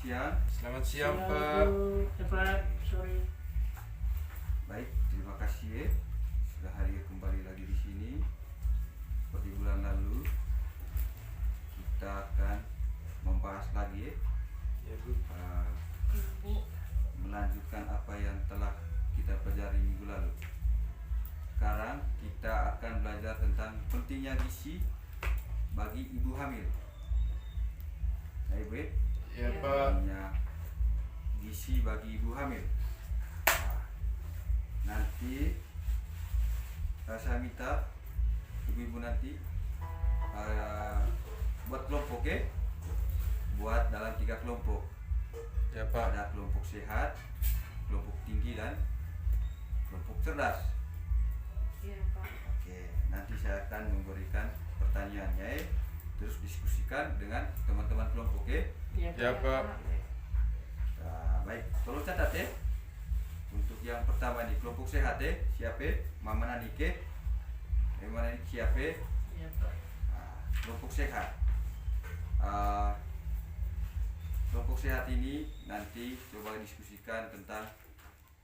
siang. Selamat siang, Siang, Pak. Bu. Pak, sorry. Baik, terima kasih ya. Sudah hadir kembali lagi di sini. Seperti bulan lalu, kita akan membahas lagi ya, Ya, Bu. melanjutkan apa yang telah kita pelajari minggu lalu. Sekarang kita akan belajar tentang pentingnya gizi bagi ibu hamil. Ya, Ibu ya? Ya, Pak. Pentingnya gizi bagi ibu hamil. Nanti saya minta ibu-ibu nanti buat kelompok ya, buat dalam 3 kelompok. Ya, Pak. Ada kelompok sehat, kelompok tinggi, dan kelompok cerdas. Iya, Pak. Oke, nanti saya akan memberikan pertanyaannya ya, terus diskusikan dengan teman-teman kelompok ya. Ya, Ya, Pak. Nah, baik, tolong catat ya. Untuk yang pertama nih, kelompok sehat ya, siapa? Mama Nanike. Mama Nanike siapa? Ya, Pak. Nah, kelompok sehat. Kelompok sehat ini nanti coba diskusikan tentang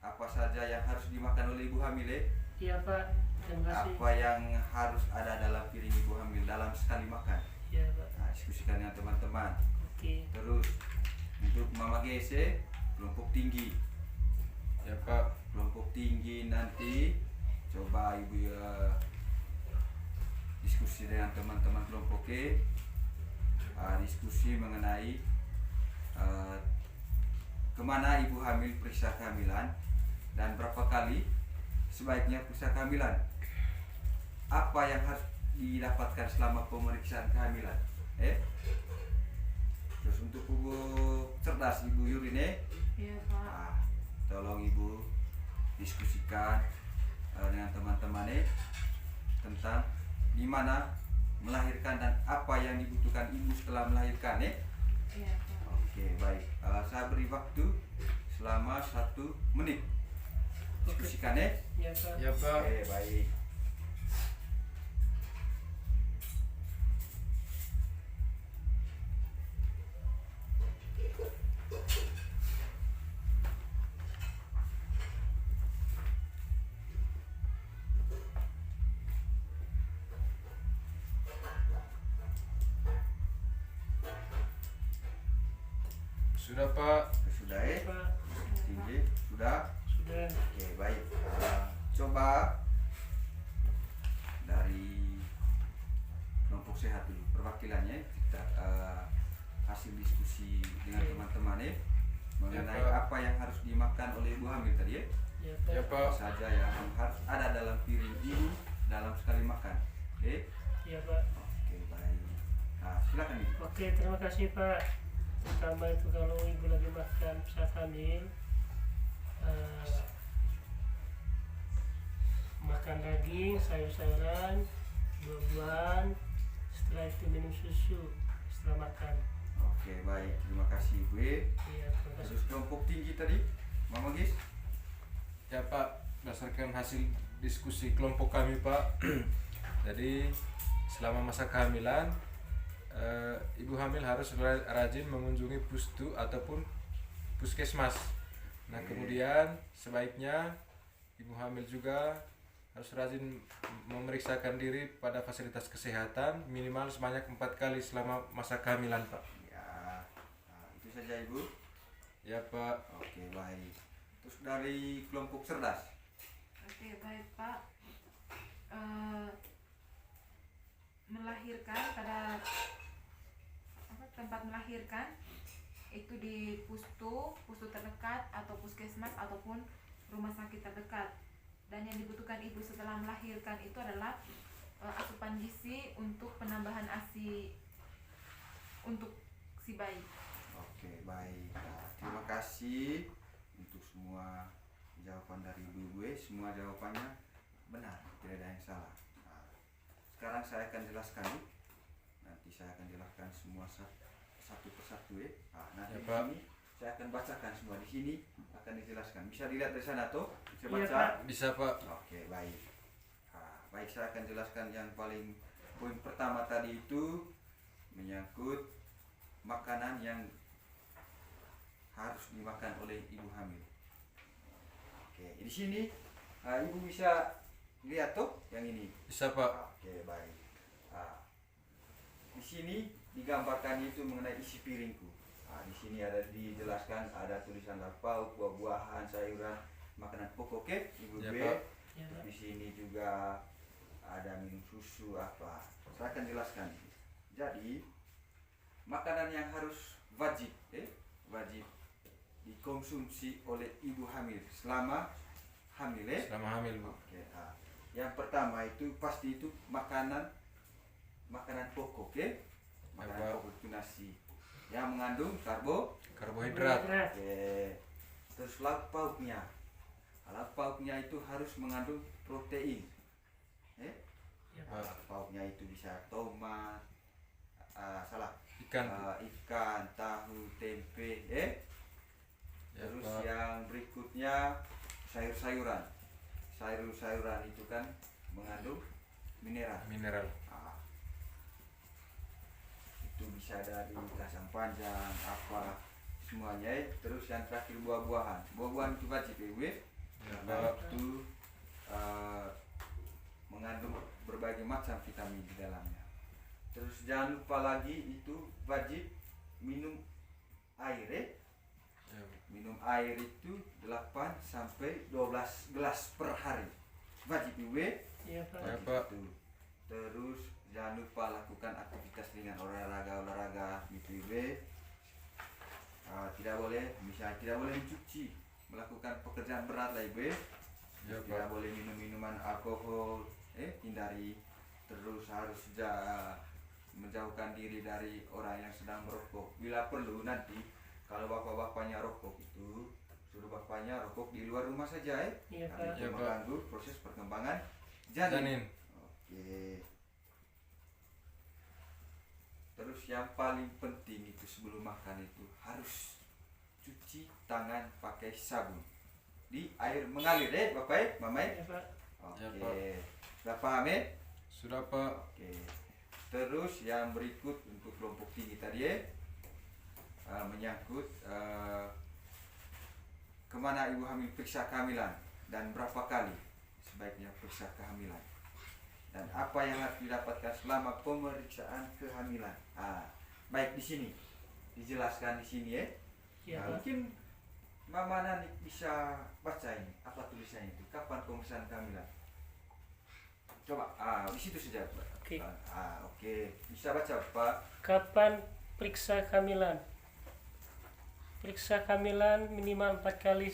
apa saja yang harus dimakan oleh ibu hamil ya. Iya, Pak. Terima kasih. Apa yang harus ada dalam piring ibu hamil dalam sekali makan. Ya, Pak. Nah, diskusikan dengan teman-teman. Oke. Terus untuk Mama GC, kelompok tinggi. Ya, Pak. Kelompok tinggi nanti coba ibu diskusi dengan teman-teman kelompok E, diskusi mengenai kemana ibu hamil periksa kehamilan dan berapa kali sebaiknya periksa kehamilan, apa yang harus didapatkan selama pemeriksaan kehamilan. Terus untuk ibu cerdas, ibu Yurine, Iya, Pak. tolong ibu diskusikan dengan teman-teman tentang di mana melahirkan dan apa yang dibutuhkan ibu setelah melahirkan ya. Iya, Pak. Oke, baik. Saya beri waktu selama 1 menit. Diskusikan ya. Ya, Pak. Ya, Pak. Oke, baik. Sudah, Pak. Sudah ya. Pak. Tinggi sudah. Sudah. Oke, baik. Coba dari kelompok sehat dulu perwakilannya, kita hasil diskusi dengan teman-teman ya mengenai Ya, Pak. apa yang harus dimakan oleh ibu hamil tadi ya. Ya, Pak. Ya, Apa Pak. saja yang harus ada dalam piring ibu dalam sekali makan. Oke. Ya, Pak. Oke, baik. Nah, silakan ibu. Oke, terima kasih, Pak. Pertama itu kalau ibu lagi makan saat hamil, makan daging, sayur-sayuran, buah-buahan. Setelah itu minum susu setelah makan. Oke, baik. Terima kasih ibu. Iya, terima kasih. Terus kelompok tinggi tadi, Mama Gis. Ya, Pak. Berdasarkan hasil diskusi kelompok kami, Pak. Jadi, selama masa kehamilan, ibu hamil harus rajin mengunjungi pustu ataupun puskesmas. Nah, kemudian sebaiknya ibu hamil juga harus rajin memeriksakan diri pada fasilitas kesehatan minimal sebanyak 4 kali selama masa kehamilan, Pak. Ya, itu saja ibu. Ya, Pak. Oke, baik. Terus dari kelompok cerdas. Oke, baik, Pak. Melahirkan pada tempat melahirkan itu di pustu terdekat atau puskesmas ataupun rumah sakit terdekat. Dan yang dibutuhkan ibu setelah melahirkan itu adalah asupan gizi untuk penambahan ASI untuk si bayi. Oke, baik. Nah, terima kasih untuk semua jawaban dari ibu. Semua jawabannya benar, tidak ada yang salah. Nah, sekarang saya akan jelaskan. Nanti saya akan jelaskan semua satu persatu ya. Nanti Ya, di Pak. sini saya akan bacakan semua, di sini akan dijelaskan. Bisa dilihat dari sana tuh? Bisa Iya, baca? Pak. Bisa, Pak. Oke, baik. Baik, saya akan jelaskan yang paling poin pertama tadi itu menyangkut makanan yang harus dimakan oleh ibu hamil. Oke, di sini ibu bisa lihat tuh yang ini. Bisa Pak. Oke, baik. Di sini digambarkan itu mengenai isi piringku. Di sini ada dijelaskan, ada tulisan lauk, buah-buahan, sayuran, makanan pokok, oke, ibu Ya, B. Pak. Ya, Pak. Di sini juga ada minum susu apa. Saya akan jelaskan. Jadi makanan yang harus wajib dikonsumsi oleh ibu hamil selama hamil. Selama hamil Bu. Oke, yang pertama itu pasti itu makanan pokok, oke? Makanan Apa? pokok itu nasi yang mengandung Karbohidrat. oke. Terus lauk pauknya. Lauk pauknya itu harus mengandung protein. Ya, Pak. Lauk pauknya itu bisa tomat, Ikan. ikan, tahu, tempe, Ya, Terus Pak. yang berikutnya sayur-sayuran. Sayur-sayuran itu kan mengandung mineral. Mineral. Itu bisa dari kacang panjang apa semuanya. Terus yang terakhir buah-buahan. Buah-buahan itu wajib ya, Bu. Ya, Karena Pak. itu mengandung berbagai macam vitamin di dalamnya. Terus jangan lupa lagi itu wajib minum air ya. Ya, Bu. Minum air itu 8 sampai 12 gelas per hari. Wajib ibu. Ya, Pak. Ya, Wajib Pak. itu. Terus jangan lupa lakukan aktivitas ringan, olahraga gitu ibu. Tidak boleh, misalnya tidak boleh mencuci, melakukan pekerjaan berat lah ibu. Ya, Tidak Pak. boleh minum-minuman alkohol, hindari. Terus harus menjauhkan diri dari orang yang sedang merokok. Bila perlu nanti kalau bapak-bapaknya rokok itu suruh bapaknya rokok di luar rumah saja Iya, karena Pak. itu Ya, Pak. mengganggu proses perkembangan janin. Janin. Oke. Terus yang paling penting itu sebelum makan itu harus cuci tangan pakai sabun di air mengalir bapak mama. Ya, Pak. Oke. Ya, Pak. Sudah paham Sudah Pak. Oke. Terus yang berikut untuk kelompok tinggi tadi menyangkut kemana ibu hamil periksa kehamilan dan berapa kali sebaiknya periksa kehamilan dan apa yang harus didapatkan selama pemeriksaan kehamilan. Baik di sini dijelaskan di sini ya. Ya, Pak. Mungkin Mama Nani bisa baca ini apa tulisannya itu kapan pemeriksaan kehamilan. Coba di situ saja Pak. Oke. Oke, bisa baca Pak. Kapan periksa kehamilan? Periksa kehamilan minimal 4 kali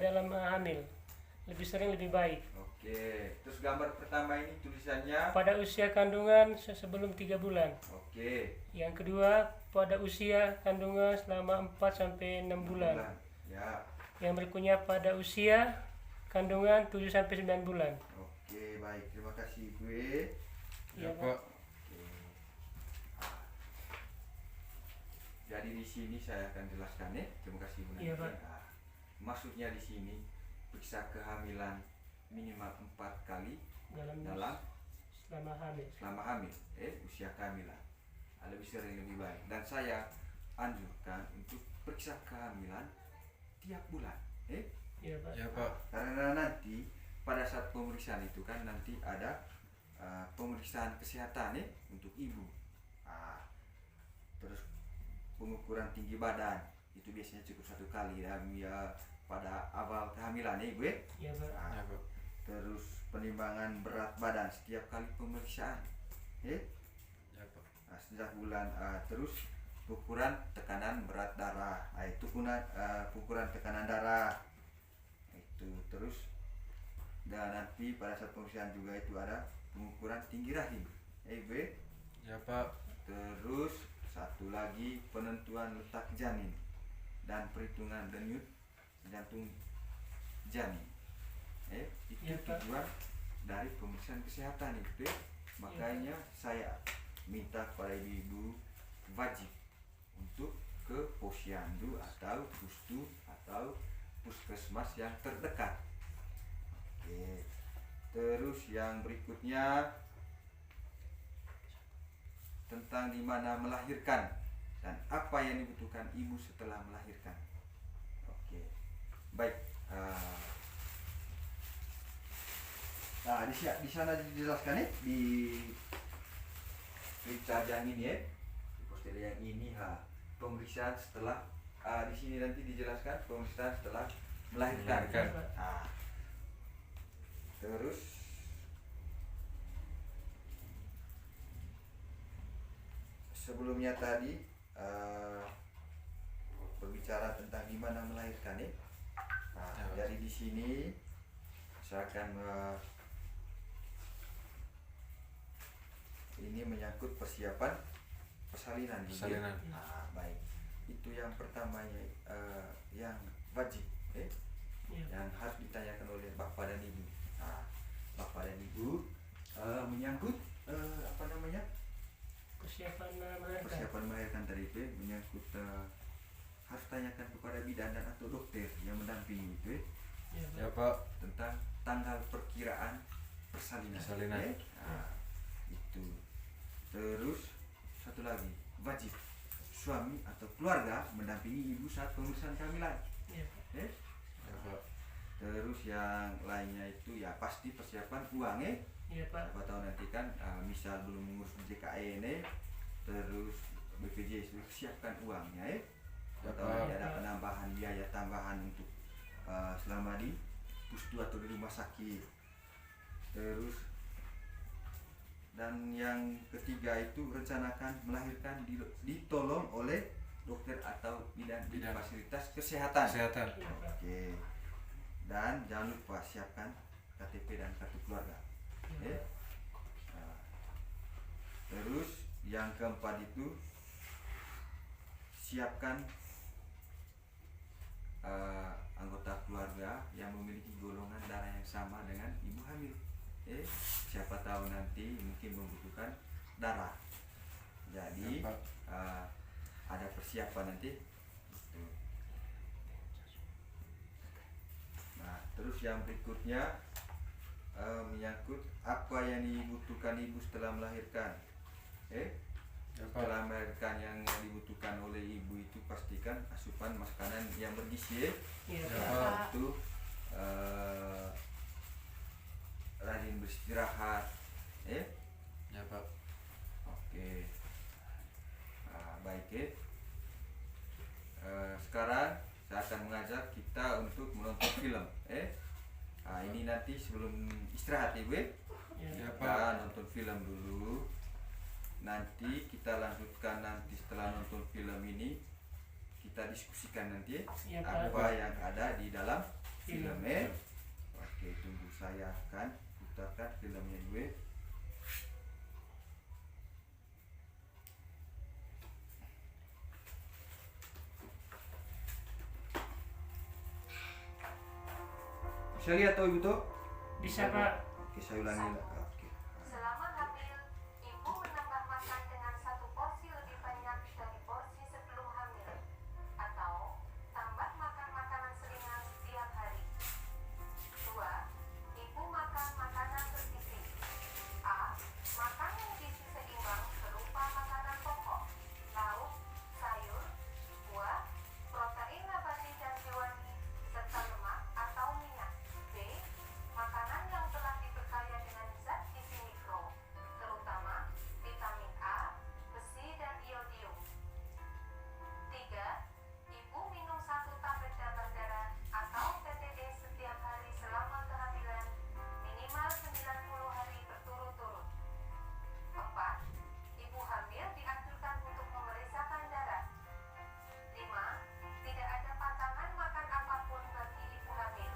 dalam hamil. Lebih sering lebih baik. Oke, terus gambar pertama ini tulisannya. Pada usia kandungan sebelum 3 bulan. Oke. Yang kedua, pada usia kandungan selama 4 sampai 6 bulan. Ya. Yang berikutnya pada usia kandungan 7 sampai 9 bulan. Oke, baik. Terima kasih Ibu. Ya, Ya, Pak. Oke. Jadi di sini saya akan jelaskan ya. Terima kasih Bu Nani. Iya, Pak. Maksudnya di sini periksa kehamilan minimal 4 kali dalam selama hamil. usia kehamilan. Lebih sering lebih baik. Dan saya anjurkan untuk periksa kehamilan tiap bulan. Ya, Pak. Ya, Pak. Karena nanti pada saat pemeriksaan itu kan nanti ada pemeriksaan kesehatan untuk ibu. Terus pengukuran tinggi badan itu biasanya cukup 1 kali ya pada awal kehamilan ya Ibu. Ya, Pak. Ya, Pak. Terus penimbangan berat badan setiap kali pemeriksaan Ya, Pak. setiap bulan. Terus ukuran tekanan berat darah itu ukuran tekanan darah itu. Terus dan nanti pada saat pemeriksaan juga itu ada pengukuran tinggi rahim Ibu. Ya, Pak. Terus satu lagi penentuan letak janin dan perhitungan denyut jantung janin. Itu Ya, Pak. tujuan dari pemeriksaan kesehatan itu. Makanya saya minta kepada ibu wajib untuk ke posyandu atau pustu atau puskesmas yang terdekat. Oke. Terus yang berikutnya tentang di mana melahirkan dan apa yang dibutuhkan ibu setelah melahirkan. Baik. Nah, di sana dijelaskan ya di berita yang ini ya, di poster yang ini pemeriksaan setelah di sini nanti dijelaskan pemeriksaan setelah melahirkan. Melahirkan. Nah, terus sebelumnya tadi berbicara tentang gimana melahirkan ya. Nah, Ya. jadi di sini saya akan ini menyangkut persiapan persalinan. Persalinan. Nah, baik. Itu yang pertamanya yang wajib, Ya. yang harus ditanyakan oleh bapak dan ibu. Nah, bapak dan ibu menyangkut apa namanya Persiapan melahirkan. persiapan melahirkan tadi itu menyangkut harus tanyakan kepada bidan dan atau dokter yang mendampingi itu Ya Pak. tentang tanggal perkiraan persalinan. Persalinan. Nah, itu. Terus satu lagi wajib suami atau keluarga mendampingi ibu saat pemeriksaan kehamilan. Ya. Eh? Ya Pak. Terus yang lainnya itu ya pasti persiapan uang ya. Ya Pak. Siapa tahu nanti kan misal belum mengurus JKN terus BPJS siapkan uangnya ya. Siapa tahu nanti ada penambahan biaya tambahan untuk selama di pustu atau di rumah sakit. Terus dan yang ketiga itu rencanakan melahirkan ditolong oleh dokter atau bidan di Bidan. fasilitas kesehatan. Kesehatan. Ya Pak. Oke. Dan jangan lupa siapkan KTP dan kartu keluarga. Ya. Ya. Nah, terus yang keempat itu siapkan anggota keluarga yang memiliki golongan darah yang sama dengan ibu hamil. Siapa tahu nanti mungkin membutuhkan darah. Jadi Ya, Pak. ada persiapan nanti. Nah, terus yang berikutnya menyangkut apa yang dibutuhkan ibu setelah melahirkan. Ya Pak. Setelah melahirkan yang dibutuhkan oleh ibu itu pastikan asupan makanan yang bergizi. Ya Ya, Pak. Pak. Itu rajin beristirahat. Ya Pak. Oke. Nah, baik ya. Sekarang saya akan mengajak kita untuk menonton film. Nah, ini nanti sebelum istirahat ibu ya. Ya Kita Pak. nonton film dulu. Nanti kita lanjutkan nanti setelah nonton film ini kita diskusikan nanti Ya, Pak. apa yang ada di dalam film Film. Oke, tunggu saya akan putarkan filmnya gue. Bisa lihat tuh ibu tuh? Bisa Pak. Oke, saya ulangi. Oke. Selama hamil, ibu menambah makan dengan 1 porsi lebih banyak dari porsi sebelum hamil, atau tambah makan makanan selingan setiap hari. 2. Ibu makan makanan bergizi. A. Makanan gizi seimbang berupa makanan pokok, lauk, sayur, buah, protein nabati dan hewani, serta lemak atau minyak. B. Makanan yang telah diperkaya dengan zat gizi mikro, terutama vitamin A, besi, dan iodium. 3. Ibu minum 1 tablet damar darah atau PTD setiap hari selama kehamilan, minimal 90 hari berturut-turut. 4. Ibu hamil dianjurkan untuk memeriksakan darah. 5. Tidak ada pantangan makan apapun bagi ibu hamil.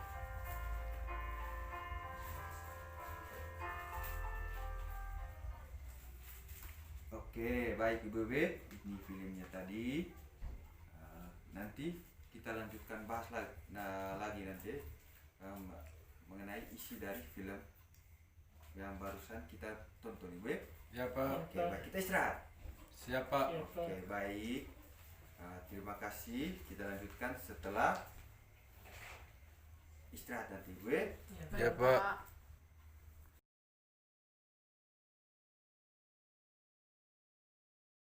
Oke, baik Ibu Bebe, ini filmnya tadi. Nanti kita lanjutkan bahas lagi nanti mengenai isi dari film yang barusan kita tonton Ibu. Ya Pak. Oke, baik, kita istirahat. Siap Pak. Ya Pak. Oke, baik. Terima kasih. Kita lanjutkan setelah istirahat nanti Ibu. Ya Pak.